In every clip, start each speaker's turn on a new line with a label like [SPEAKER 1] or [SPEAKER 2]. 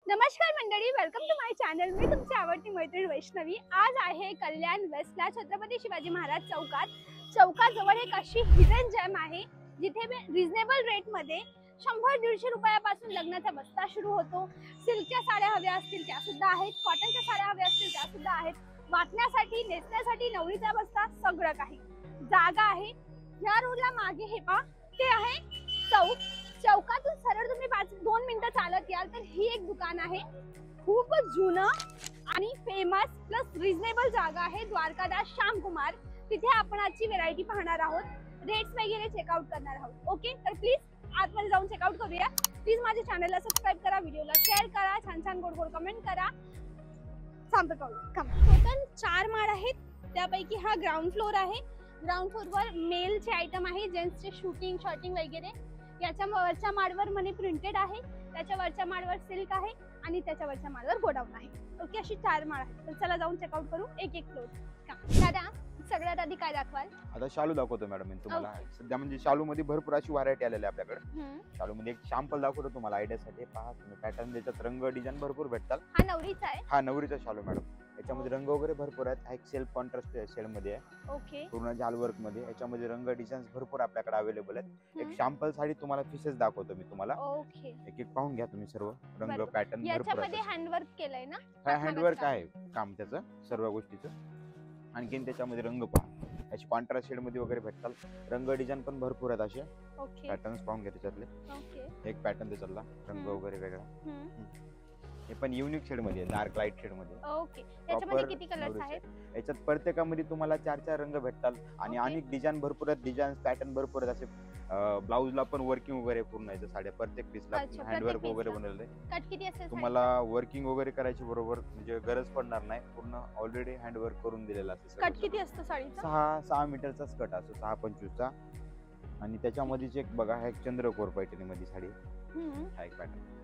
[SPEAKER 1] नमस्कार मंडळी, welcome to my channel. मी तुमची आवडती मैत्रीण वैष्णवी. आज आहे कल्याण वेस्टला छत्रपती शिवाजी महाराज चौकाजवळ एक अशी हिडन जेम आहे जिथे रिझनेबल रेटमध्ये 100-150 रुपयापासून लग्नाचा बस्ता सुरू होतो. सिल्कच्या साड्या हव्या असतील त्या सुद्धा आहेत, कॉटनच्या साड्या हव्या असतील त्या सुद्धा आहेत, वाटण्यासाठी नेसण्यासाठी नवरीचा बस्ता सगळं काही. जागा आहे या रोडला मागे हे पहा, ते आहे चौकातून सरळ तुम्ही 2 मिनिटं चालत याल तर ही एक दुकान आहे. खूपच जुनं आणि फेमस प्लस रिझनेबल जागा आहे. द्वारकादास श्यामकुमार, तिथे आपण आजची व्हेरायटी पाहणार आहोत, रेट्स वगैरे चेकआउट करणार आहोत. ओके, तर प्लीज आतमध्ये जाऊन चेकआउट करूया. प्लीज माझ्या चॅनलला सबस्क्राईब करा, व्हिडिओला शेअर करा, छान छान गोड गोड कमेंट करा. टोटल 4 माळ आहेत, त्यापैकी हा ग्राउंड फ्लोर आहे. ग्राउंड फ्लोरवर मेलचे आयटम आहे, जेंट्सचे शूटिंग शॉर्टिंग वगैरे. याच्या वरच्या माळवर मनी प्रिंटेड आहे, त्याच्या वरच्या माळवर सिल्क आहे आणि त्याच्या वरच्या माळवर गोडाऊन आहे. ओके, अशी 4 माळ आहेत. तर चला जाऊन चेकआउट करू एक एक फ्लोर. दादा, सगळ्यात आधी काय दाखवाल?
[SPEAKER 2] आता शालू दाखवतो मॅडम मी तुम्हाला. सध्या म्हणजे शालू मध्ये भरपूर अशी व्हरायटी आलेली आहे आपल्याकडे. शालू मध्ये एक सॅम्पल दाखवतो तुम्हाला आयडियासाठी. पहा तुम्ही पॅटर्न, त्याच्यात रंग डिझाईन भरपूर भेटतात.
[SPEAKER 1] हा नवरीचा आहे?
[SPEAKER 2] हा नवरीचा शालू मॅडम. याच्यामध्ये रंग वगैरे भरपूर आहेत. हा एक सेल्फ कॉन्ट्रास्ट शेड मध्ये आहे.
[SPEAKER 1] ओके,
[SPEAKER 2] पूर्ण जाल वर्क मध्ये. याच्यामध्ये रंग डिझाईन भरपूर आपल्याकडे अवेलेबल आहेत. एक सॅम्पल साडी तुम्हाला पीसेस दाखवतो मी तुम्हाला.
[SPEAKER 1] ओके,
[SPEAKER 2] एक एक पाहून घ्या तुम्ही सर्व रंग पॅटर्न भरपूर
[SPEAKER 1] याच्यामध्ये हँडवर्क केलंय ना?
[SPEAKER 2] आहे. हँडवर्क आहे काम त्याचं सर्व गोष्टीचं. आणखीन त्याच्यामध्ये रंग पहा, याची कॉन्ट्रास्ट शेड मध्ये वगैरे भेटतात. रंग डिझाईन पण भरपूर आहेत असे.
[SPEAKER 1] ओके,
[SPEAKER 2] पॅटर्न्स पाहून घ्या त्याच्यातले.
[SPEAKER 1] ओके,
[SPEAKER 2] एक पॅटर्न त्याच्यातला रंग वगैरे वेगळा. हे पण युनिक शेड मध्ये, डार्क लाईट शेड मध्ये.
[SPEAKER 1] ओके, त्याच्यामध्ये किती कलर्स आहेत?
[SPEAKER 2] याच्यात प्रत्येकामध्ये तुम्हाला 4-4 रंग भेटतात आणि अनेक डिझाईन भरपूर आहेत. डिझाईन पॅटर्न भरपूर आहेत. असे ब्लाऊजला पण वर्किंग वगैरे पूर्ण याच्या साड्या प्रत्येक पीसला हँडवर्क वगैरे बनवलेलं आहे.
[SPEAKER 1] कट किती असेल?
[SPEAKER 2] तुम्हाला वर्किंग वगैरे करायची बरोबर म्हणजे गरज पडणार नाही. पूर्ण ऑलरेडी हँडवर्क करून दिलेलं असतं.
[SPEAKER 1] कट किती असतो साडीचा?
[SPEAKER 2] 6 मीटरचाच कट असतो, 6.25चा. आणि त्याच्यामध्येच एक बघा, हा एक चंद्रकोर पैठणीमध्ये साडी. हा एक पॅटर्न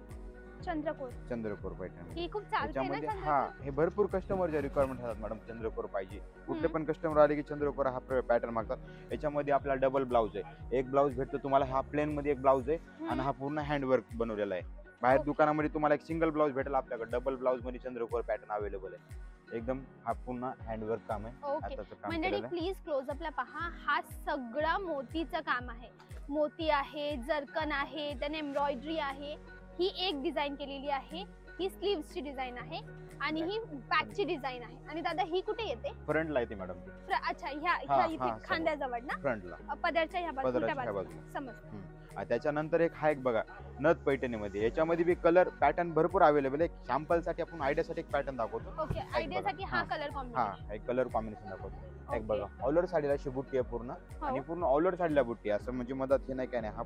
[SPEAKER 2] चंद्रकोर पैठणी.
[SPEAKER 1] ही खूप चालते ना
[SPEAKER 2] त्याच्यामध्ये.
[SPEAKER 1] चंद्रकोर?
[SPEAKER 2] हा, हे भरपूर कस्टमरच्या रिक्वायरमेंट असतात मॅडम. चंद्रकोर पाहिजे, कुठले पण कस्टमर आले की चंद्रकोर हा पॅटर्न मागतात. याच्यामध्ये आपला डबल ब्लाऊज आहे. एक ब्लाऊज भेटतो तुम्हाला, हा प्लेन मध्ये एक ब्लाऊज आहे आणि हा पूर्ण हँडवर्क बनवलेला आहे. बाहेर दुकानामध्ये तुम्हाला एक सिंगल ब्लाऊज भेटेल, आपल्याकडे डबल ब्लाऊज मध्ये चंद्रकोर पॅटर्न अवेलेबल आहे. एकदम हा पूर्ण हँडवर्क काम आहे.
[SPEAKER 1] ओके, मंडळी प्लीज क्लोजअपला पहा. हा सगळा मोतीचं काम आहे. मोती आहे, जर्कन आहे, त्याने एम्ब्रॉयडरी आहे. ही एक डिझाईन केलेली आहे, ही स्लीव्सची डिझाईन आहे आणि ही बॅकची डिझाइन आहे. आणि दादा ही कुठे येते?
[SPEAKER 2] फ्रंटला येते मॅडम.
[SPEAKER 1] अच्छा, ह्या इथे खांद्याजवळ ना?
[SPEAKER 2] फ्रंटला,
[SPEAKER 1] पदरच्या ह्या बाजूला. समजलं.
[SPEAKER 2] त्याच्यानंतर एक हा एक बघा, नथ पैठणीमध्ये. याच्यामध्ये बी कलर पॅटर्न भरपूर अवेलेबल आहे. सॅम्पल साठी आपण आयडियासाठी एक पॅटर्न दाखवतो.
[SPEAKER 1] ओके, आयडियासाठी हा कलर कॉम्बिनेशन.
[SPEAKER 2] हा एक कलर कॉम्बिनेशन दाखवतो. एक बघा, ऑलर साडीला अशी बुट्टी आहे पूर्ण आणि पूर्ण ऑलर साडीला बुट्टी आहे. असं म्हणजे मधात हे नाही काय नाही. हा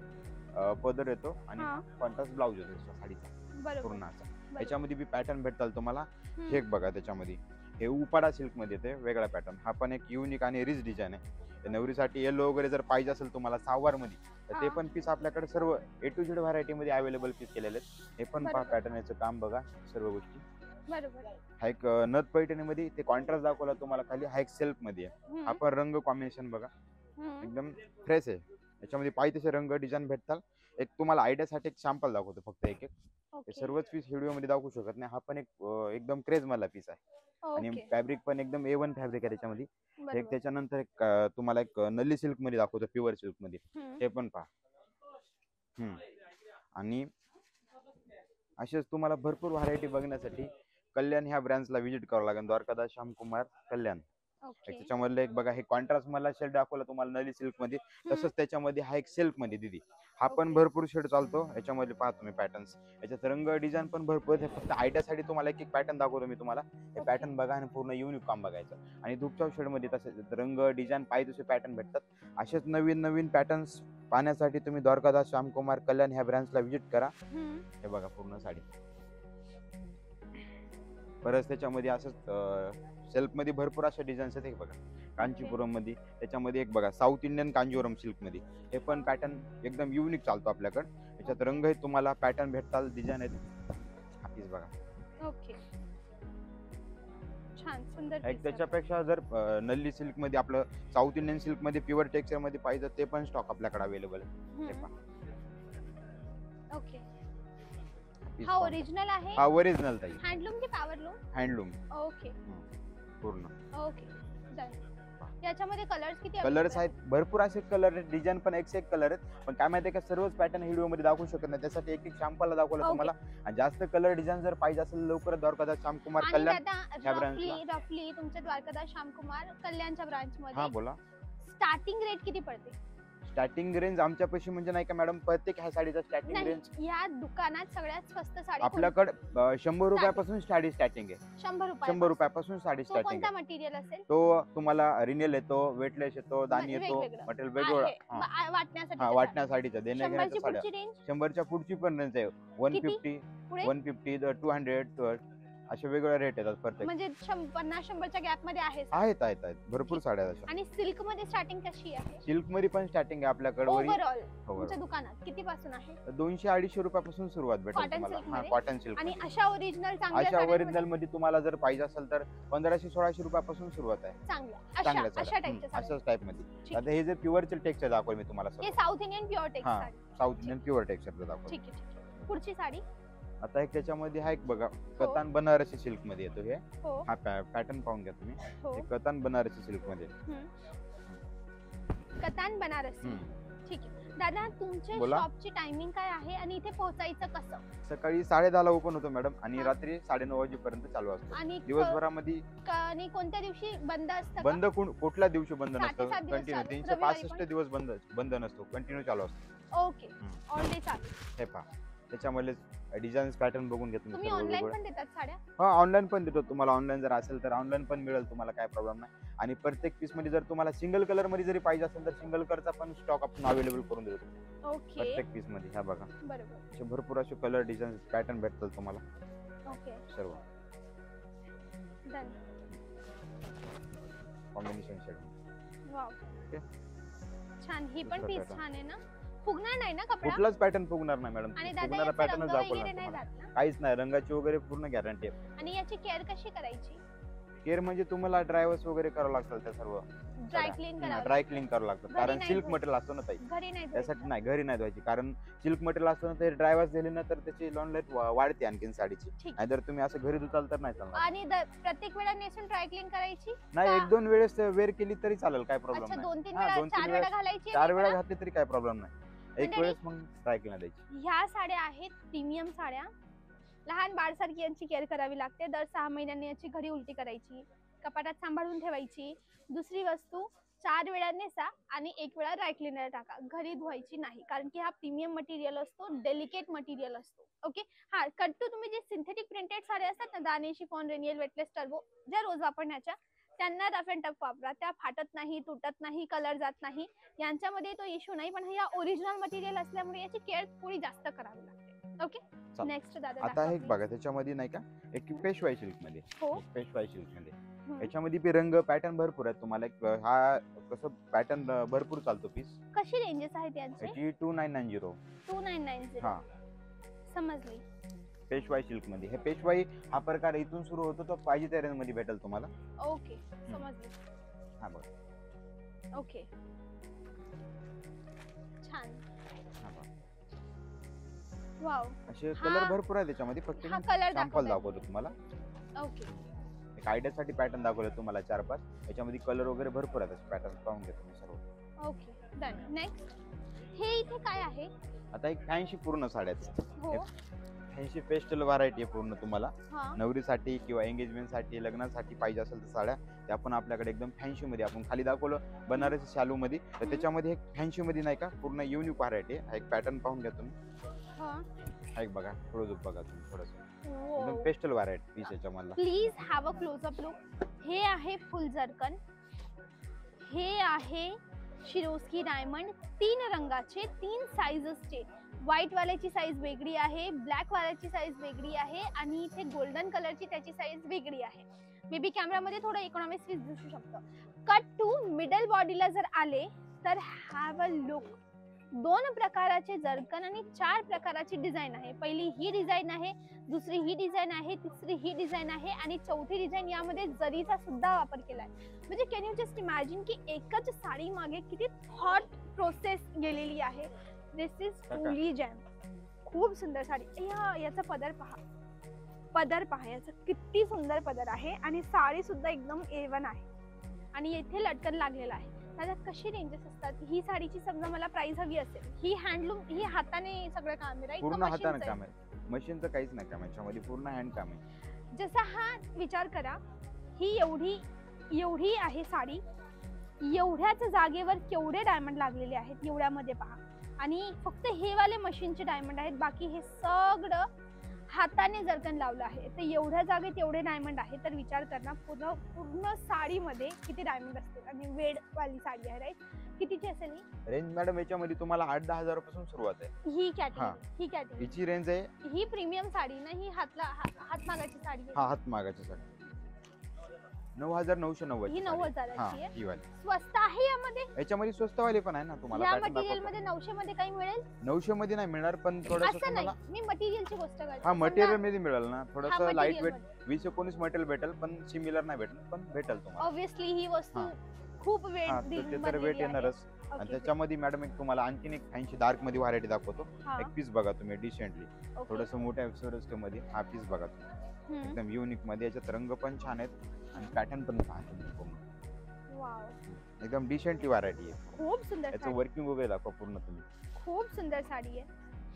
[SPEAKER 2] पदर येतो आणि कॉन्ट्रास्ट ब्लाऊज येतो साडीचा पूर्ण असा. याच्यामध्ये बी पॅटर्न भेटतात तुम्हाला. हे एक बघा, त्याच्यामध्ये हे उपाडा सिल्क मध्ये येते, वेगळा पॅटर्न. हा पण एक युनिक आणि रिच डिझाईन आहे. नवरीसाठी येलो वगैरे जर पाहिजे असेल तुम्हाला सहावार मध्ये, तर ते पण पीस आपल्याकडे सर्व A to Z व्हरायटी मध्ये अवेलेबल पीस केलेले आहेत. हे पण पॅटर्न याचं काम बघा, सर्व गोष्टी
[SPEAKER 1] बरोबर.
[SPEAKER 2] हा एक नथ पैठणीमध्ये ते कॉन्ट्रास्ट दाखवला तुम्हाला खाली. हा एक सेल्फ मध्ये आहे. हा पण रंग कॉम्बिनेशन बघा, एकदम फ्रेश आहे. याच्यामध्ये पाहिजे तसे रंग डिझाईन भेटतात. एक तुम्हाला आयडियासाठी एक सॅम्पल दाखवतो फक्त. एक सर्वच पीस व्हिडिओ मध्ये दाखवू शकत नाही. हा पण एक एकदम क्रेज मधला पीस आहे आणि फॅब्रिक पण एकदम A1 फॅब्रिक आहे त्याच्यामध्ये. एक त्याच्यानंतर एक तुम्हाला एक नल्ली सिल्क मध्ये दाखवतो, प्युअर सिल्क मध्ये. हे पण पहा. आणि असेच तुम्हाला भरपूर व्हरायटी बघण्यासाठी कल्याण ह्या ब्रँचला व्हिजिट करावं लागेल. द्वारकादास श्यामकुमार कल्याण. त्याच्यामधलं एक बघा, हे कॉन्ट्रास्ट मला शेड दाखवला तुम्हाला नली सिल्क मध्ये. तसंच त्याच्यामध्ये हा एक सिल्क मध्ये दिदी. हा पण भरपूर शेड चालतो. याच्यामध्ये पहा तुम्ही पॅटर्न्स. याच्यात रंग डिझाईन पण भरपूर आहे. फक्त आयडियासाठी तुम्हाला एक एक पॅटर्न दाखवतो मी तुम्हाला. हे पॅटर्न बघा आणि पूर्ण युनिक काम बघायचं. आणि दुपचाव शेड मध्ये तसेच रंग डिझाईन पाहिजे तसे पॅटर्न भेटतात. असेच नवीन नवीन पॅटर्न्स पाहण्यासाठी तुम्ही द्वारकादास श्यामकुमार कल्याण ह्या ब्रँचला व्हिजिट करा. हे बघा पूर्ण साडी. परत त्याच्यामध्ये असंच सेल्फ मध्ये भरपूर अशा डिझाईन्स आहेत. हे बघा, कांचीपुरम मध्ये. त्याच्यामध्ये एक बघा, साऊथ इंडियन कांजीवरम सिल्क मध्ये. हे पण पॅटर्न एकदम युनिक चालतो आपल्याकडे. याच्यात रंग आहेत तुम्हाला, पॅटर्न भेटतात, डिझाईन आहेत. हा पीस बघा.
[SPEAKER 1] ओके, छान सुंदर.
[SPEAKER 2] एक त्याच्यापेक्षा जर नल्ली सिल्क मध्ये, आपलं साऊथ इंडियन सिल्क मध्ये प्युअर टेक्सचर मध्ये पाहिजे ते पण स्टॉक आपल्याकडे अवेलेबल आहे.
[SPEAKER 1] ओके,
[SPEAKER 2] पीस
[SPEAKER 1] हा ओरिजिनल आहे,
[SPEAKER 2] हा ओरिजिनल ताई,
[SPEAKER 1] हँडलूम की पॉवरलूम?
[SPEAKER 2] हँडलूम
[SPEAKER 1] ओके
[SPEAKER 2] पूर्ण.
[SPEAKER 1] Okay done. याच्यामध्ये कलर्स किती
[SPEAKER 2] कलर्स
[SPEAKER 1] available
[SPEAKER 2] आहेत भरपूर, असे कलर आहेत, डिझाईन पण एक से एक कलर आहेत, पण काय माहितीये का सर्वच पॅटर्न व्हिडिओ मध्ये दाखवू शकत नाही, त्यासाठी एक एक सॅम्पल दाखवलं
[SPEAKER 1] Okay.
[SPEAKER 2] तुम्हाला. आणि जास्त कलर डिझाईन जर पाहिजे असेल लवकरच द्वारकादास श्यामकुमार
[SPEAKER 1] आणि
[SPEAKER 2] कल्याण
[SPEAKER 1] दादा
[SPEAKER 2] ह्या ब्रांचला.
[SPEAKER 1] रफली तुमच्या द्वारकादास श्यामकुमार कल्याणच्या ब्रांच
[SPEAKER 2] हा
[SPEAKER 1] मध्ये
[SPEAKER 2] बोला.
[SPEAKER 1] स्टार्टिंग रेट किती पडते?
[SPEAKER 2] स्टार्टिंग रेंज आमच्यापाशी म्हणजे नाही का मॅडम, प्रत्येक ह्या साडीचा स्टार्टिंग
[SPEAKER 1] नाही,
[SPEAKER 2] रेंज
[SPEAKER 1] या दुकानात सगळ्यात स्वस्त साडी
[SPEAKER 2] आपल्याकडे 100 रुपयापासून साडी स्टार्टिंग आहे.
[SPEAKER 1] 100
[SPEAKER 2] 100 रुपयापासून साडी
[SPEAKER 1] तो
[SPEAKER 2] स्टार्टिंग
[SPEAKER 1] कोणता
[SPEAKER 2] आहे.
[SPEAKER 1] मटेरियल असेल?
[SPEAKER 2] तो तुम्हाला रिनेल येतो, वेटलेस येतो, दानी
[SPEAKER 1] म्हणजे
[SPEAKER 2] येतो,
[SPEAKER 1] वेगवेगळं.
[SPEAKER 2] मटेरियल वेगवेगळं.
[SPEAKER 1] आहे, वाटण्यासाठी
[SPEAKER 2] हा वाटण्यासाठीचं,
[SPEAKER 1] 100
[SPEAKER 2] देण्याघेण्याच्या
[SPEAKER 1] ची
[SPEAKER 2] साड्या.
[SPEAKER 1] पुढची रेंज
[SPEAKER 2] 100च्या पुढची पण रेंज आहे, 150
[SPEAKER 1] पुढे?
[SPEAKER 2] 150 200 असे वेगवेगळे रेट येतात प्रत्येक.
[SPEAKER 1] म्हणजे 50-100च्या गॅप मध्ये आहे
[SPEAKER 2] आहेत आहेत आहेत भरपूर साड्या आहेत अशा.
[SPEAKER 1] आणि सिल्क मध्ये स्टार्टिंग कशी आहे?
[SPEAKER 2] सिल्क मध्ये पण स्टार्टिंग आहे आपल्याकडे.
[SPEAKER 1] Overall
[SPEAKER 2] Overall.
[SPEAKER 1] तुमच्या दुकानात किती पासून आहे?
[SPEAKER 2] 200-250 रुपयापासून सुरुवात भेटेल
[SPEAKER 1] Cotton
[SPEAKER 2] तुम्हाला.
[SPEAKER 1] silk
[SPEAKER 2] हा
[SPEAKER 1] मध्ये?
[SPEAKER 2] Cotton silk.
[SPEAKER 1] आणि अशा ओरिजिनल चांगल्या
[SPEAKER 2] अशा
[SPEAKER 1] साड्यांमध्ये?
[SPEAKER 2] ओरिजिनल मध्ये तुम्हाला जर पाहिजे असेल तर 1500-1600 रुपयापासून सुरुवात आहे.
[SPEAKER 1] चांगल्या
[SPEAKER 2] चांगल्या
[SPEAKER 1] अशा
[SPEAKER 2] साड्या.
[SPEAKER 1] टाईपच्या साड्या.
[SPEAKER 2] अशाच टाइप मध्ये.
[SPEAKER 1] ठीक
[SPEAKER 2] आता हे जे प्युअरचे टेक्स्चर दाखवले मी तुम्हाला
[SPEAKER 1] हे
[SPEAKER 2] सर्व.
[SPEAKER 1] साऊथ इंडियन प्युअर टेक्स
[SPEAKER 2] हा.
[SPEAKER 1] Sari.
[SPEAKER 2] South Indian pure texture दाखवले.
[SPEAKER 1] ठीक आहे ठीक आहे. पुढची साडी?
[SPEAKER 2] आता एक त्याच्यामध्ये हा एक बघा, कतान बनारसी सिल्क मध्ये येतो हे.
[SPEAKER 1] हो
[SPEAKER 2] हा पॅटर्न पाहून घ्या तुम्ही.
[SPEAKER 1] हो.
[SPEAKER 2] हे कतान बनारसी सिल्क मध्ये.
[SPEAKER 1] कतान बनारसी. ठीक आहे दादा, तुमच्या
[SPEAKER 2] बोला.
[SPEAKER 1] शॉपची टायमिंग काय आहे आणि इथे पोहोचायचं कसं?
[SPEAKER 2] सकाळी 10:30 ओपन होतो मॅडम, आणि
[SPEAKER 1] हा.
[SPEAKER 2] रात्री 9:30 वाजेपर्यंत चालू असतो.
[SPEAKER 1] आणि
[SPEAKER 2] दिवसभरामध्ये
[SPEAKER 1] आणि कोणत्या दिवशी बंद असतं का?
[SPEAKER 2] बंद कुठल्या दिवशी बंद
[SPEAKER 1] 7 ते
[SPEAKER 2] नसतं,
[SPEAKER 1] 7 दिवस
[SPEAKER 2] कंटिन्यू
[SPEAKER 1] चालू.
[SPEAKER 2] 365
[SPEAKER 1] रविवारी
[SPEAKER 2] दिवस बंद नसतो, कंटिन्यू चालू असतो.
[SPEAKER 1] ओके ऑल डे चालू.
[SPEAKER 2] हे पहा, त्याच्यामध्ये डिझाईन्स पॅटर्न बघून घ्या
[SPEAKER 1] तुम्ही
[SPEAKER 2] तुम्ही सर्व
[SPEAKER 1] ऑनलाईन
[SPEAKER 2] वेगवेगळे.
[SPEAKER 1] पण देतात साड्या?
[SPEAKER 2] हा ऑनलाईन पण देतो, तुम्हाला ऑनलाईन जर असेल तर ऑनलाईन पण मिळेल, तुम्हाला काय प्रॉब्लेम नाही. आणि प्रत्येक पीस मध्ये जर तुम्हाला सिंगल कलर मध्ये जरी पाहिजे असेल तर सिंगल कलरचा पण स्टॉक आपण अवेलेबल करून देतो
[SPEAKER 1] ओके
[SPEAKER 2] प्रत्येक पीस मध्ये. ह्या बघा,
[SPEAKER 1] बरोबर.
[SPEAKER 2] असे भरपूर असे कलर डिझाईन पॅटर्न भेटतात तुम्हाला
[SPEAKER 1] ओके
[SPEAKER 2] सर्व
[SPEAKER 1] done.
[SPEAKER 2] Combination shade.
[SPEAKER 1] Wow
[SPEAKER 2] okay.
[SPEAKER 1] छान. ही पण
[SPEAKER 2] दुसरा
[SPEAKER 1] पीस
[SPEAKER 2] pattern.
[SPEAKER 1] छान आहे ना? फुगणार नाही ना कपडा?
[SPEAKER 2] कुठलाच पॅटर्न फुगणार नाही मॅडम,
[SPEAKER 1] आणि दादा
[SPEAKER 2] फुगणारा
[SPEAKER 1] याचा
[SPEAKER 2] पॅटर्नच
[SPEAKER 1] रंग
[SPEAKER 2] दाखवणार
[SPEAKER 1] वगैरे नाही
[SPEAKER 2] तुम्हाला.
[SPEAKER 1] जात ना?
[SPEAKER 2] काहीच नाही, रंगाची वगैरे पूर्ण गॅरंटी आहे.
[SPEAKER 1] आणि याची केअर कशी करायची?
[SPEAKER 2] केअर म्हणजे तुम्हाला ड्रायव्हर्स वगैरे करावं लागतात त्या सर्व.
[SPEAKER 1] ड्राय क्लीन करावं
[SPEAKER 2] ड्राय क्लीन करावं लागतं,
[SPEAKER 1] घरी
[SPEAKER 2] कारण
[SPEAKER 1] नाही
[SPEAKER 2] सिल्क
[SPEAKER 1] धुवायचं.
[SPEAKER 2] मटेरियल असतं ना ताई.
[SPEAKER 1] घरी नाही
[SPEAKER 2] त्यासाठी
[SPEAKER 1] धुवायचं.
[SPEAKER 2] नाही, घरी नाही धुवायची, कारण सिल्क मटेरियल असतं ना, ते ड्रायव्हर्स दिले ना तर त्याची लॉन लाईफ वाढते आणखीन साडीची.
[SPEAKER 1] ठीक.
[SPEAKER 2] नाहीतर तुम्ही असं घरी धुताल तर नाही चालणार.
[SPEAKER 1] आणि प्रत्येक वेळा नेसून ड्राय क्लीन करायची?
[SPEAKER 2] नाही,
[SPEAKER 1] का?
[SPEAKER 2] 1-2 वेळेस वेअर केली तरी चालेल, काय प्रॉब्लेम
[SPEAKER 1] अच्छा,
[SPEAKER 2] नाही.
[SPEAKER 1] 2-3
[SPEAKER 2] हा,
[SPEAKER 1] वेळा,
[SPEAKER 2] 2-3
[SPEAKER 1] 4
[SPEAKER 2] वेळा,
[SPEAKER 1] वेळा घालायची?
[SPEAKER 2] 4 वेळा घातली तरी काय प्रॉब्लेम नाही. एक
[SPEAKER 1] मंडळी,
[SPEAKER 2] वेळेस मग ड्राय क्लीन द्यायची.
[SPEAKER 1] ह्या साड्या आहेत प्रीमियम साड्या. लहान बाळसारखी यांची केअर करावी लागते. दर 6 महिन्यांनी याची घडी उलटी करायची, कपाटात सांभाळून ठेवायची. दुसरी वस्तू, 4 वेळा नेसा आणि 1 वेळा ड्राय क्लीनर टाका. घरी धुवायची नाही, कारण की हा प्रीमियम मटेरियल असतो, डेलिकेट मटेरियल असतो. ओके. हा, कट्टू तुम्ही जे सिंथेटिक प्रिंटेड साड्या असतात ना, दाणे, शिफॉन, रेनियल, वेटलेस, टर्बो, ज्या रोज वापरण्याच्या, त्यांना रफ अँड टफ वापरा. त्या फाटत नाही, तुटत नाही, कलर जात नाही, यांच्यामध्ये तो इश्यू नाही. पण या ओरिजिनल मटेरियल असल्यामुळे याची केअर थोडी जास्त करावी लागते. ओके.
[SPEAKER 2] चालेल.
[SPEAKER 1] नेक्स्ट दादा
[SPEAKER 2] आता
[SPEAKER 1] दाखवा
[SPEAKER 2] हे
[SPEAKER 1] please.
[SPEAKER 2] बघा, त्याच्यामध्ये नाही का एक पेशवाई सिल्क मध्ये.
[SPEAKER 1] हो.
[SPEAKER 2] पेशवाई सिल्क मध्ये
[SPEAKER 1] हम्म.
[SPEAKER 2] याच्यामध्ये बी रंग पॅटर्न भरपूर आहेत तुम्हाला. हा कसं पॅटर्न भरपूर चालतो पीस.
[SPEAKER 1] कशी रेंजेस आहेत यांचे?
[SPEAKER 2] याची 2990.
[SPEAKER 1] 2990.
[SPEAKER 2] हा.
[SPEAKER 1] समजली.
[SPEAKER 2] पेशवाई सिल्क मध्ये. हे पेशवाई हा प्रकार इथून सुरू होतो, तो पाहिजे त्या रेंज मध्ये भेटेल तुम्हाला.
[SPEAKER 1] ओके समजली.
[SPEAKER 2] हा बघा,
[SPEAKER 1] ओके छान.
[SPEAKER 2] हा बघा.
[SPEAKER 1] वाव.
[SPEAKER 2] असे
[SPEAKER 1] हा-
[SPEAKER 2] कलर भरपूर आहे त्याच्यामध्ये, फक्त
[SPEAKER 1] हा कलर
[SPEAKER 2] सॅम्पल दाखवतो तुम्हाला.
[SPEAKER 1] ओके.
[SPEAKER 2] एक आयडियासाठी पॅटर्न दाखवले तुम्हाला 4-5. याच्यामध्ये कलर वगैरे भरपूर आहेत, असे पॅटर्न पाहून घ्या तुम्ही सर्व.
[SPEAKER 1] Okay done. नेक्स्ट, हे इथे काय आहे?
[SPEAKER 2] आता एक फॅन्सी पूर्ण साड्या आहेत.
[SPEAKER 1] हो.
[SPEAKER 2] फॅन्सी पेस्टल व्हरायटी आहे पूर्ण तुम्हाला.
[SPEAKER 1] हा.
[SPEAKER 2] नवरीसाठी किंवा एंगेजमेंट साठी, लग्नासाठी पाहिजे असेल तर साड्या, त्या पण आपल्याकडे एकदम फॅन्सी मध्ये. आपण खाली दाखवलं बनारसी शालू मध्ये, तर त्याच्यामध्ये एक फॅन्सी मध्ये नाही का पूर्ण युनिक व्हरायटी आहे. हा एक पॅटर्न पाहून घ्या तुम्ही.
[SPEAKER 1] हा.
[SPEAKER 2] हा एक बघा, क्लोजअप बघा तुम्ही थोडस.
[SPEAKER 1] Wow.
[SPEAKER 2] एकदम पेस्टल व्हरायटी पीस याच्यामधला.
[SPEAKER 1] Please have a close up look. हे आहे फुल जर्कन, हे आहे शिरोस्की डायमंड. 3 रंगाचे, 3 साइजेसचे. व्हाईट वाल्याची साईज वेगळी आहे, ब्लॅक वाल्याची साईज वेगळी आहे, आणि इथे गोल्डन कलरची त्याची साईज वेगळी आहे. मे बी कॅमेरामध्ये थोडं इकॉनॉमिक्स दिसू शकतं. कट टू मिडल बॉडीला जर आले तर हॅव अ लुक. 2 प्रकाराचे जर्कन आणि 4 प्रकाराची डिझाईन आहे. पहिली ही डिझाईन आहे, दुसरी ही डिझाईन आहे, तिसरी ही डिझाईन आहे, आणि चौथी डिझाईन यामध्ये जरीचा सुद्धा वापर केलाय. म्हणजे कॅन यू जस्ट इमॅजिन की एकच साडी मागे किती थॉट प्रोसेस गेलेली आहे. दिस इज ट्रूली जॅम. खूप सुंदर साडी. याचा पदर पहा, पदर पहा याचा किती सुंदर पदर आहे आणि साडी सुद्धा एकदम A1 आहे आणि येथे लटकन लागलेला आहे. दादा कशी रेंजेस असतात? ही साडीची समजा मला प्राइस हवी असेल, ही हँडलूम, ही हाताने सगळं काम आहे राईट?
[SPEAKER 2] पूर्ण हाताने काम आहे, मशीनचं काहीच नाही काम, याच्यामध्ये पूर्ण हँड काम आहे.
[SPEAKER 1] जसा हा विचार करा, ही एवढी आहे साडी, एवढ्याच जागेवर केवढे डायमंड लागलेले आहेत एवढ्यामध्ये पहा. आणि फक्त हे वाले मशीनचे डायमंड आहेत, बाकी हे सगळं हाताने जरकन लावलं आहे. तर एवढ्या जागेत एवढे डायमंड आहे, तर विचार करा पूर्ण साडीमध्ये किती डायमंड असतील. आणि वेड वाली साडी आहे राईट? कितीची असेल ही
[SPEAKER 2] रेंज मॅडम? याच्यामध्ये तुम्हाला 8-10 हजारापासून सुरुवात आहे.
[SPEAKER 1] ही कॅटेगरी
[SPEAKER 2] हिची रेंज आहे.
[SPEAKER 1] ही प्रीमियम साडी ना, ही हातमागाची साडी आहे.
[SPEAKER 2] हा, हातमागाची साडी 9,990.
[SPEAKER 1] ही 9,000ची आहे.
[SPEAKER 2] ही वाली
[SPEAKER 1] स्वस्त आहे यामध्ये.
[SPEAKER 2] याच्यामध्ये स्वस्त वाले पण आहे ना, तुम्हाला
[SPEAKER 1] या
[SPEAKER 2] pattern
[SPEAKER 1] मटेरियल
[SPEAKER 2] दाखवतो.
[SPEAKER 1] मध्ये 900 मध्ये काही मिळेल?
[SPEAKER 2] 900 मध्ये नाही मिळणार, पण थोडंसं
[SPEAKER 1] असं नाही,
[SPEAKER 2] तुम्हाला
[SPEAKER 1] मी मटेरियलची गोष्ट करते.
[SPEAKER 2] हा मटेरियल मध्ये मिळेल ना,
[SPEAKER 1] हा,
[SPEAKER 2] थोडंसं लाईट
[SPEAKER 1] material
[SPEAKER 2] वेट
[SPEAKER 1] मध्ये.
[SPEAKER 2] 20-19 मटेरियल भेटेल, पण सिमिलर नाही भेटेल, पण भेटेल तुम्हाला.
[SPEAKER 1] ऑब्विसली ही वस्तू
[SPEAKER 2] हा.
[SPEAKER 1] खूप
[SPEAKER 2] हा,
[SPEAKER 1] वेट
[SPEAKER 2] तर ते तर वेट येणारच. आणि त्याच्यामध्ये मॅडम एक तुम्हाला आणखीन एक फॅन्सी डार्क मध्ये व्हरायटी दाखवतो. एक पीस बघा तुम्ही डिसेंटली, थोडस मोठ्या एक्सोरस मध्ये हा पीस बघा तुम्ही, एकदम युनिक मध्ये. याच्यात रंग पण छान आहेत आणि पॅटर्न पण पहा तुम्ही पूर्ण. एकदम डिसेंटली व्हरायटी आहे.
[SPEAKER 1] खूप सुंदर
[SPEAKER 2] याचं
[SPEAKER 1] साडी.
[SPEAKER 2] वर्किंग वगैरे दाखवा पूर्ण तुम्ही.
[SPEAKER 1] खूप सुंदर साडी आहे.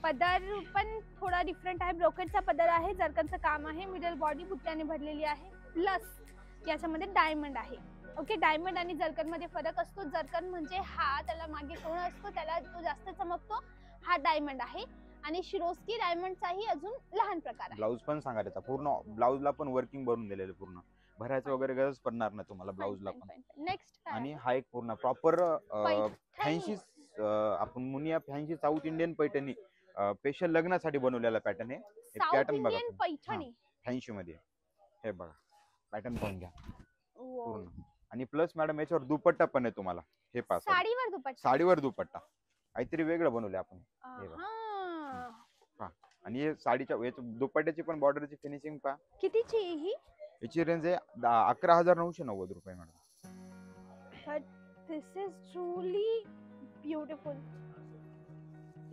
[SPEAKER 1] पदर पण थोडा डिफरंट आहे, ब्रोकेटचा पदर आहे, जरकनचं काम आहे, मिडल बॉडी बुट्ट्याने भरलेली आहे, प्लस याच्यामध्ये डायमंड आहे. ओके, डायमंड आणि जरकन मध्ये फरक असतो. जरकन म्हणजे हा त्याला मागे सोनं असतो, त्याला तो जास्त चमकतो. हा डायमंड आहे. आणि शिरोस्की डायमंडचाही अजून लहान प्रकार आहे.
[SPEAKER 2] ब्लाऊज पण सांगा त्याचा, पूर्ण ब्लाऊजला पण वर्किंग भरून दिलेलं, पूर्ण भरायचं वगैरे गरज पडणार नाही तुम्हाला ब्लाऊजला पण.
[SPEAKER 1] नेक्स्ट
[SPEAKER 2] आणि हा एक पूर्ण प्रॉपर फॅन्सी, आपण Muniya fancy south Indian Paithani special लग्नासाठी बनवलेला पॅटर्न आहे.
[SPEAKER 1] साऊथ
[SPEAKER 2] पॅटर्न बघा
[SPEAKER 1] इंडियन पैठणी
[SPEAKER 2] फॅन्सी मध्ये. हे बघा पॅटर्न पाहून घ्या
[SPEAKER 1] Wow.
[SPEAKER 2] पूर्ण. आणि प्लस मॅडम याच्यावर दुपट्टा पण आहे तुम्हाला. हे पहा
[SPEAKER 1] साडीवर दुपट्टा.
[SPEAKER 2] साडीवर दुपट्टा काहीतरी वेगळं बनवले आपण.
[SPEAKER 1] आहा.
[SPEAKER 2] आणि हे साडीच्या दुपट्ट्याची पण बॉर्डरची फिनिशिंग पहा.
[SPEAKER 1] कितीची आहे ही?
[SPEAKER 2] याची रेंज आहे 11,990 रुपये madam.
[SPEAKER 1] This is truly beautiful.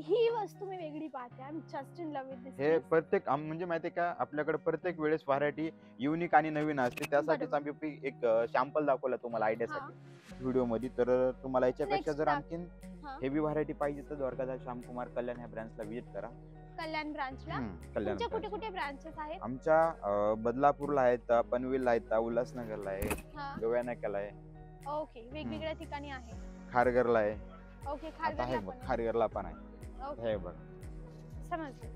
[SPEAKER 1] ही वस्तू मी वेगळी पाहते. I am just in love with this.
[SPEAKER 2] हे प्रत्येक म्हणजे माहितीये का, आपल्याकडे प्रत्येक वेळेस व्हरायटी युनिक आणि नवीन असते. त्यासाठीच आम्ही एक सॅम्पल दाखवला तुम्हाला आयडियासाठी व्हिडिओ मध्ये. तर तुम्हाला याच्यापेक्षा जर आणखीन हेवी व्हरायटी पाहिजे तर द्वारकादास श्यामकुमार कल्याण ह्या ब्रांचला विजिट करा.
[SPEAKER 1] कल्याण ब्रांचला.
[SPEAKER 2] कल्याण
[SPEAKER 1] तुमच्या कुठे कुठे ब्रांचेस आहेत?
[SPEAKER 2] आमच्या बदलापूरला आहेत, पनवेलला आहेत, उल्हासनगरला आहे, गोव्यानाक्याला आहे.
[SPEAKER 1] ओके, वेगवेगळ्या ठिकाणी आहे.
[SPEAKER 2] खारघरला आहे.
[SPEAKER 1] ओके,
[SPEAKER 2] खारघरला पण आहे. हे बघ
[SPEAKER 1] समजले.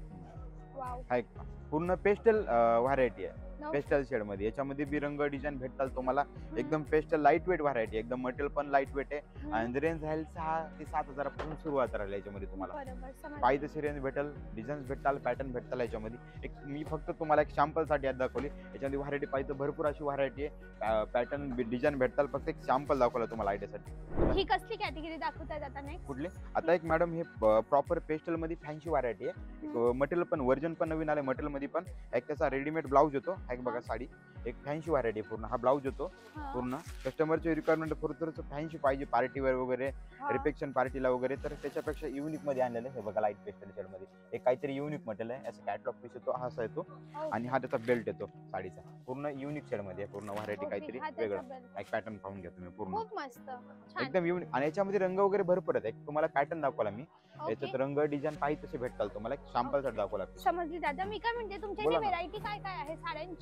[SPEAKER 1] वाव.
[SPEAKER 2] हा एक पूर्ण पेस्टल व्हरायटी आहे, पेस्टल शेड मध्ये. याच्यामध्ये बी रंग डिझाईन भेटतात तुम्हाला. एकदम पेस्टल लाईट वेट व्हरायटी, एकदम मटेरियल पण लाईट वेट आहे. आणि रेंज राहील 6,000 ते 7,000 पासून सुरुवात राहील याच्यामध्ये तुम्हाला. पाहिजे तशी रेंज भेटेल, डिझाईन भेटतात, पॅटर्न भेटतात याच्यामध्ये. एक मी फक्त तुम्हाला एक सॅम्पल साठी आज दाखवली. याच्यामध्ये व्हरायटी पाहिजे भरपूर अशी व्हरायटी आहे, पॅटर्न डिझाईन भेटतात. फक्त एक सॅम्पल दाखवला तुम्हाला आयडियासाठी.
[SPEAKER 1] ही कसली कॅटेगरी दाखवताय आता? नेक्स्ट
[SPEAKER 2] कुठले? आता एक मॅडम हे प्रॉपर पेस्टल मध्ये फॅन्सी व्हरायटी आहे. मटेरियल पण व्हर्जन पण नवीन आले मटेरियल मध्ये पण. एक त्याचा रेडीमेड ब्लाऊज येतो. एक बघा साडी, एक फॅन्सी व्हरायटी पूर्ण. हा ब्लाऊज येतो पूर्ण. कस्टमरचे रिक्वायरमेंट फक्त फॅन्सी पाहिजे पार्टीवेअर वगैरे, रिसेप्शन पार्टीला वगैरे, तर त्याच्यापेक्षा युनिक मध्ये आणलेलं हे बघा लाईट पेस्टल शेड मध्ये. एक काहीतरी युनिक मटेरियल आहे. असं कॅटलॉग पीस येतो, हा असा येतो. आणि हा त्याचा बेल्ट येतो साडीचा. पूर्ण युनिक शेड मध्ये पूर्ण व्हरायटी, काहीतरी वेगळं. एक पॅटर्न पाहून घ्या तुम्ही पूर्ण.
[SPEAKER 1] खूप मस्त,
[SPEAKER 2] एकदम युनिक. आणि याच्यामध्ये रंग वगैरे भरपूर आहेत. एक तुम्हाला पॅटर्न दाखवला मी. याच्यात रंग डिझाईन पाहिजे तसे भेटतात तुम्हाला. एक सॅम्पल साठी दाखवला.
[SPEAKER 1] समजली दादा. मी काय म्हणते, तुमच्या इथे व्हरायटी काय काय आहे साड्यांची?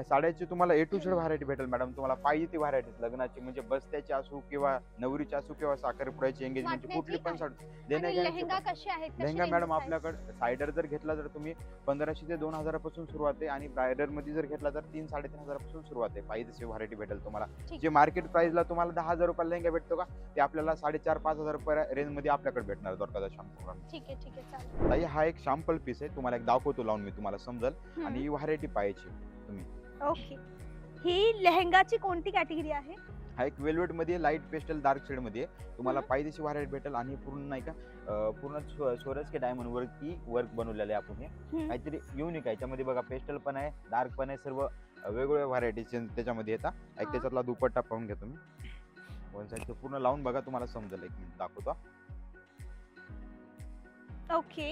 [SPEAKER 2] साड्याची तुम्हाला ए टू झेड व्हरायटी भेटेल मॅडम. तुम्हाला पाहिजे ती व्हरायटी लग्नाची, म्हणजे बस्त्याची असू किंवा नवरीची असू किंवा साखरपुड्याची, एंगेजमेंटची, कुठली पण साडी.
[SPEAKER 1] लेहेंगा कशी आहेत?
[SPEAKER 2] लेहेंगा मॅडम आपल्याकडे सायडर जर घेतला तर तुम्ही 1,500 ते 2,000 पासून सुरुवात आहे. आणि ब्रायडर मध्ये जर घेतला तर 3,000-3,500 पासून सुरुवात आहे. पाहिजे तशी व्हरायटी भेटेल तुम्हाला. जे मार्केट प्राइसला तुम्हाला 10,000 रुपये लेहेंगा भेटतो का, ते आपल्याला 4,500-5,000 रुपये रेंज मध्ये आपल्याकडे भेटणार द्वारकादास श्यामकुमार.
[SPEAKER 1] ठीक आहे, ठीक आहे, चालेल.
[SPEAKER 2] ताई हा एक सॅम्पल पीस आहे, तुम्हाला एक दाखवतो लावून मी, तुम्हाला समजेल. आणि ही व्हरायटी पाहायची तुम्ही.
[SPEAKER 1] ओके, ही लेहेंगाची कोणती कॅटेगरी आहे?
[SPEAKER 2] हा एक वेल्वेट मध्ये लाईट पेस्टल डार्क शेड मध्ये तुम्हाला पाहिजे तशी व्हरायटी भेटेल. आणि पूर्ण नाही का, पूर्ण सोरस के डायमंड वरती वर्क बनवलेलं आहे आपण. हे काहीतरी युनिक आहे. याच्यामध्ये बघा पेस्टल पण आहे, डार्क पण आहे, सर्व वेगवेगळ्या व्हरायटी त्याच्यामध्ये येतात. एक त्याच्यातला दुपट्टा पाहून घ्या तुम्ही. वन साइड पूर्ण लावून बघा, तुम्हाला समजेल. एक मिनिट दाखवतो.
[SPEAKER 1] ओके,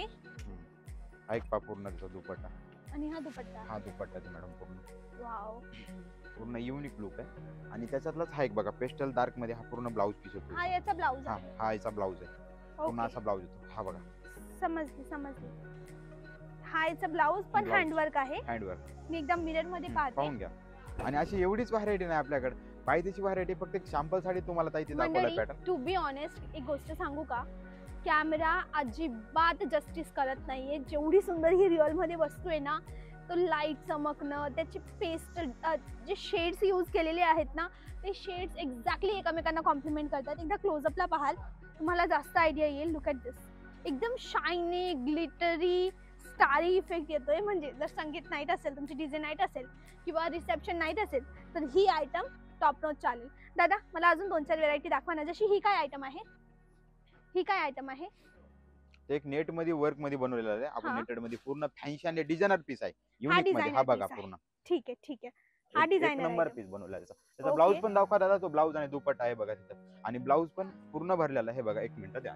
[SPEAKER 2] हा एक पा पूर्ण त्याचा दुपट्टा.
[SPEAKER 1] आणि हा दुपट्टा.
[SPEAKER 2] हा दुपट्टा आहे मॅडम पूर्ण.
[SPEAKER 1] वाव.
[SPEAKER 2] पूर्ण युनिक लुक आहे. आणि त्याच्यातलाच हा एक बघा पेस्टल डार्क मध्ये हा पूर्ण ब्लाउज पीस होतो.
[SPEAKER 1] हा याचा ब्लाउज
[SPEAKER 2] हा
[SPEAKER 1] आहे.
[SPEAKER 2] हा याचा ब्लाउज आहे. पूर्ण
[SPEAKER 1] ओके.
[SPEAKER 2] असा ब्लाउज येतो हा बघा.
[SPEAKER 1] समजली. हा याचा ब्लाउज पण
[SPEAKER 2] Blouse.
[SPEAKER 1] हँडवर्क आहे.
[SPEAKER 2] हँडवर्क.
[SPEAKER 1] मी एकदम मिरर मध्ये पाहते.
[SPEAKER 2] पाहून घ्या. आणि अशी एवढीच व्हरायटी नाही आपल्याकडे. पाहिजेची व्हरायटी फक्त एक सॅम्पल साठी तुम्हाला ताई ते दाखवला
[SPEAKER 1] मंडळी,
[SPEAKER 2] पॅटर्न.
[SPEAKER 1] टू बी ऑनेस्ट एक गोष्ट सांगू का, कॅमेरा अजिबात जस्टिस करत नाहीये. जेवढी सुंदर ही रिअल मध्ये वस्तू आहे ना, तो लाईट चमकणं, त्याचे पेस्ट जे शेड्स यूज केलेले आहेत ना, ते शेड्स एक्झॅक्टली एकमेकांना कॉम्प्लिमेंट करतात. एकदा क्लोजअपला पाहाल तुम्हाला जास्त आयडिया येईल. लुक ॲट दिस. एकदम शायनी, ग्लिटरी, स्टारी इफेक्ट येतोय. म्हणजे जर संगीत नाईट असेल, तुमची डीजे नाईट असेल किंवा रिसेप्शन नाईट असेल, तर ही आयटम टॉप नॉच चालेल. दादा मला अजून 2-4 व्हेरायटी दाखवा ना. जशी ही काय आयटम आहे? ही काय आयटम आहे?
[SPEAKER 2] एक नेट मध्ये वर्क मध्ये बनवलेला आहे. आपण
[SPEAKER 1] हा.
[SPEAKER 2] नेटेड मध्ये पूर्ण फॅन्सी आणि डिझायनर पीस आहे.
[SPEAKER 1] हा
[SPEAKER 2] युनिक मध्ये.
[SPEAKER 1] डिझायनर
[SPEAKER 2] हा बघा
[SPEAKER 1] piece आहे.
[SPEAKER 2] पूर्ण.
[SPEAKER 1] ठीक आहे. हा
[SPEAKER 2] एक
[SPEAKER 1] डिझायनर
[SPEAKER 2] नंबर
[SPEAKER 1] आहे.
[SPEAKER 2] पीस बनवला आहे त्याचा
[SPEAKER 1] ओके.
[SPEAKER 2] ब्लाऊज पण दाखवा दादा. तो ब्लाऊज आणि दुपट्टा आहे बघा तिथं. आणि ब्लाऊज पण पूर्ण भरलेला आहे बघा. 1 मिनिट द्या.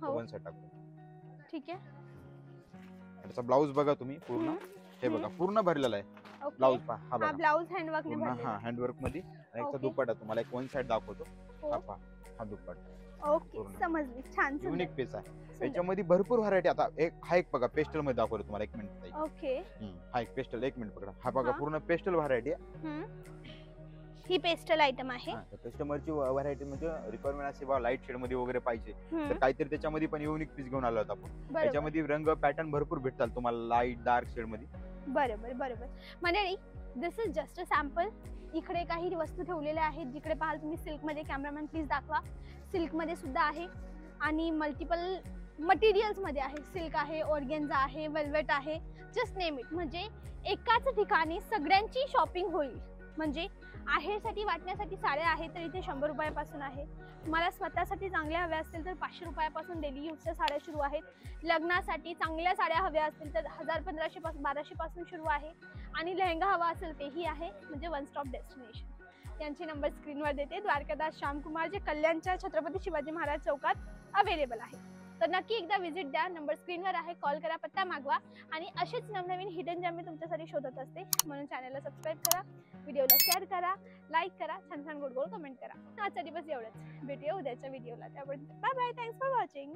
[SPEAKER 1] हो.
[SPEAKER 2] वन सेट टाकतो.
[SPEAKER 1] ठीक आहे.
[SPEAKER 2] त्याचा ब्लाऊज बघा तुम्ही पूर्ण. हे बघा पूर्ण भरलेला आहे
[SPEAKER 1] ओके.
[SPEAKER 2] ब्लाऊज पहा. हा
[SPEAKER 1] हा
[SPEAKER 2] बघा
[SPEAKER 1] ब्लाउज हँडवर्क ने
[SPEAKER 2] पूर्ण.
[SPEAKER 1] भरलेला
[SPEAKER 2] हा
[SPEAKER 1] आहे.
[SPEAKER 2] हँडवर्क मध्ये. आणि
[SPEAKER 1] ओके.
[SPEAKER 2] एक दुपट्टा तुम्हाला एक वन साइड दाखवतो.
[SPEAKER 1] हो.
[SPEAKER 2] हा पहा. हा दुपट्टा
[SPEAKER 1] ओके
[SPEAKER 2] पूर्ण.
[SPEAKER 1] समजली. छान सुंदर.
[SPEAKER 2] युनिक पीस आहे.
[SPEAKER 1] सुंदर.
[SPEAKER 2] याच्यामध्ये भरपूर व्हरायटी. आता हा एक बघा पेस्टल मध्ये दाखवतो तुम्हाला. 1 मिनिट ताई.
[SPEAKER 1] ओके.
[SPEAKER 2] हा एक पेस्टल. 1 मिनिट पकडा. हा बघा
[SPEAKER 1] हा.
[SPEAKER 2] पूर्ण पेस्टल व्हरायटी आहे.
[SPEAKER 1] ही पेस्टल आयटम आहे.
[SPEAKER 2] कस्टमरची व्हरायटी म्हणजे रिक्वायरमेंट असे बघा लाईट शेड मध्ये वगैरे पाहिजे तर काहीतरी त्याच्यामध्ये पण युनिक पीस घेऊन आलो होतो आपण.
[SPEAKER 1] बरोबर
[SPEAKER 2] त्याच्यामध्ये रंग पॅटर्न भरपूर भेटतात तुम्हाला लाईट डार्क शेड मध्ये.
[SPEAKER 1] बरोबर. मंडळी, दिस इज जस्ट अ सॅम्पल. इकडे काही वस्तू ठेवलेल्या आहेत. जिकडे पाहाल तुम्ही सिल्क मध्ये. कॅमेरामॅन प्लीज दाखवा. सिल्क मध्ये सुद्धा आहे आणि मल्टिपल मटेरियल्स मध्ये आहे. सिल्क आहे, ऑर्गेन्झा आहे, वेल्वेट आहे, जस्ट नेम इट. म्हणजे एकाच ठिकाणी सगळ्यांची शॉपिंग होईल. म्हणजे आहेरसाठी वाटण्यासाठी साड्या आहेत तर इथे 100 रुपयापासून आहे. तुम्हाला स्वतःसाठी चांगल्या हव्या असतील तर 500 रुपयापासून डेली यूजच्या साड्या सुरू आहेत. लग्नासाठी चांगल्या साड्या हव्या असतील तर 1000-1500 पासून 1200 पासून सुरू आहे. आणि लेहंगा हवा असेल तेही आहे. म्हणजे वन स्टॉप डेस्टिनेशन. यांचे नंबर स्क्रीनवर देते. द्वारकादास श्यामकुमार, जे कल्याणच्या छत्रपती शिवाजी महाराज चौकात अवेलेबल आहे. तर नक्की एकदा व्हिजिट द्या. नंबर स्क्रीनवर आहे. कॉल करा, पत्ता मागवा. आणि असेच नवनवीन हिडन जेम मी तुमच्यासाठी शोधत असते. म्हणून चॅनलला सबस्क्राईब करा, व्हिडिओला शेअर करा, लाईक करा, छान गोड कमेंट करा. आजचा दिवस एवढंच. भेटूया उद्याच्या व्हिडिओला. त्यामुळे bye bye. Thanks for watching.